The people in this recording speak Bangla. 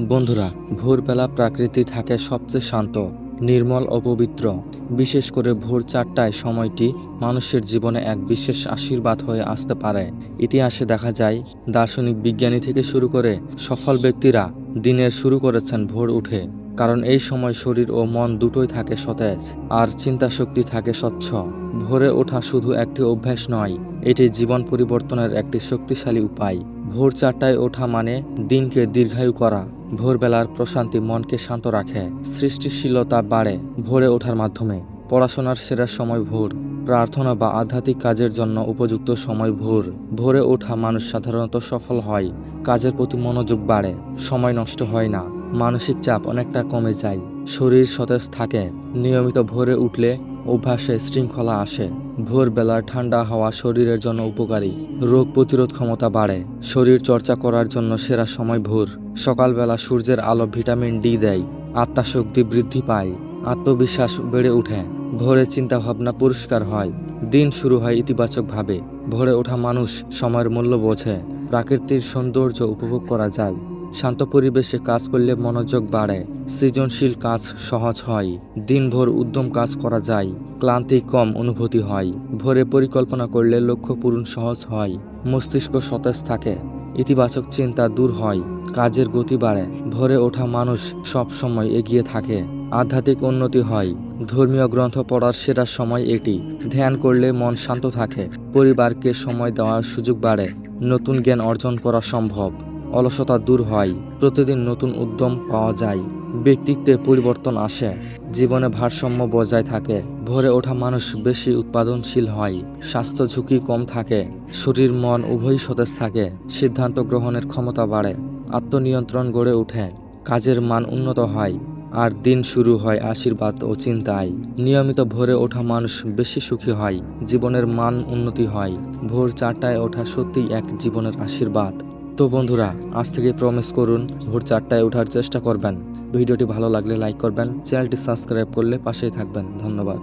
বন্ধুরা, ভোরবেলা প্রকৃতি থাকে সবচেয়ে শান্ত, নির্মল ও পবিত্র। বিশেষ করে ভোর 4টায় সময়টি মানুষের জীবনে এক বিশেষ আশীর্বাদ হয়ে আসতে পারে। ইতিহাসে দেখা যায়, দার্শনিক, বিজ্ঞানী থেকে শুরু করে সফল ব্যক্তিরা দিনের শুরু করেছেন ভোর উঠে। কারণ এই সময় শরীর ও মন দুটোই থাকে সতেজ, আর চিন্তা শক্তি থাকে স্বচ্ছ। ভোরে ওঠা শুধু একটি অভ্যাস নয়, এটি জীবন পরিবর্তনের একটি শক্তিশালী উপায়। ভোর 4টায় ওঠা মানে দিনকে দীর্ঘায়ু করা। ভোরবেলার প্রশান্তি মনকে শান্ত রাখে, সৃষ্টিশীলতা বাড়ে ভোরে ওঠার মাধ্যমে। পড়াশোনার সেরা সময় ভোর, প্রার্থনা বা আধ্যাত্মিক কাজের জন্য উপযুক্ত সময় ভোর। ভোরে ওঠা মানুষ সাধারণত সফল হয়, কাজের প্রতি মনোযোগ বাড়ে, সময় নষ্ট হয় না, মানসিক চাপ অনেকটা কমে যায়, শরীর সতেজ থাকে। নিয়মিত ভোরে উঠলে অভ্যাসে শৃঙ্খলা আসে। ভোরবেলার ঠান্ডা হাওয়া শরীরের জন্য উপকারী, রোগ প্রতিরোধ ক্ষমতা বাড়ে। শরীর চর্চা করার জন্য সেরা সময় ভোর। সকালবেলা সূর্যের আলো ভিটামিন ডি দেয়, আত্মাশক্তি বৃদ্ধি পায়, আত্মবিশ্বাস বেড়ে ওঠে। ভোরে চিন্তাভাবনা পরিষ্কার হয়, দিন শুরু হয় ইতিবাচকভাবে। ভোরে ওঠা মানুষ সময়ের মূল্য বোঝে, প্রাকৃতিক সৌন্দর্য উপভোগ করা যায়। শান্ত পরিবেশে কাজ করলে মনোযোগ বাড়ে, সৃজনশীল কাজ সহজ হয়, দিনভর উদ্যম কাজ করা যায়, ক্লান্তি কম অনুভূতি হয়। ভোরে পরিকল্পনা করলে লক্ষ্য পূরণ সহজ হয়, মস্তিষ্ক সতেজ থাকে, ইতিবাচক চিন্তা দূর হয়, কাজের গতি বাড়ে। ভোরে ওঠা মানুষ সব সময় এগিয়ে থাকে, আধ্যাত্মিক উন্নতি হয়। ধর্মীয় গ্রন্থ পড়ার সেরা সময় এটি। ধ্যান করলে মন শান্ত থাকে, পরিবারকে সময় দেওয়ার সুযোগ বাড়ে, নতুন জ্ঞান অর্জন করা সম্ভব, অলসতা দূর হয়, প্রতিদিন নতুন উদ্যম পাওয়া যায়, ব্যক্তিত্বে পরিবর্তন আসে, জীবনে ভারসাম্য বজায় থাকে। ভোরে ওঠা মানুষ বেশি উৎপাদনশীল হয়, স্বাস্থ্য ঝুঁকি কম থাকে, শরীর মন উভয়ই সতেজ থাকে, সিদ্ধান্ত গ্রহণের ক্ষমতা বাড়ে, আত্মনিয়ন্ত্রণ গড়ে ওঠে, কাজের মান উন্নত হয়, আর দিন শুরু হয় আশীর্বাদ ও চিন্তায়। নিয়মিত ভোরে ওঠা মানুষ বেশি সুখী হয়, জীবনের মান উন্নতি হয়। ভোর 4টায় ওঠা সত্যিই এক জীবনের আশীর্বাদ। তো বন্ধুরা, আজ থেকে প্রমিস করুন ভোর 4টায় ওঠার চেষ্টা করবেন। ভিডিওটি ভালো লাগলে লাইক করবেন, চ্যানেলটি সাবস্ক্রাইব করলে পাশেই থাকবেন। ধন্যবাদ।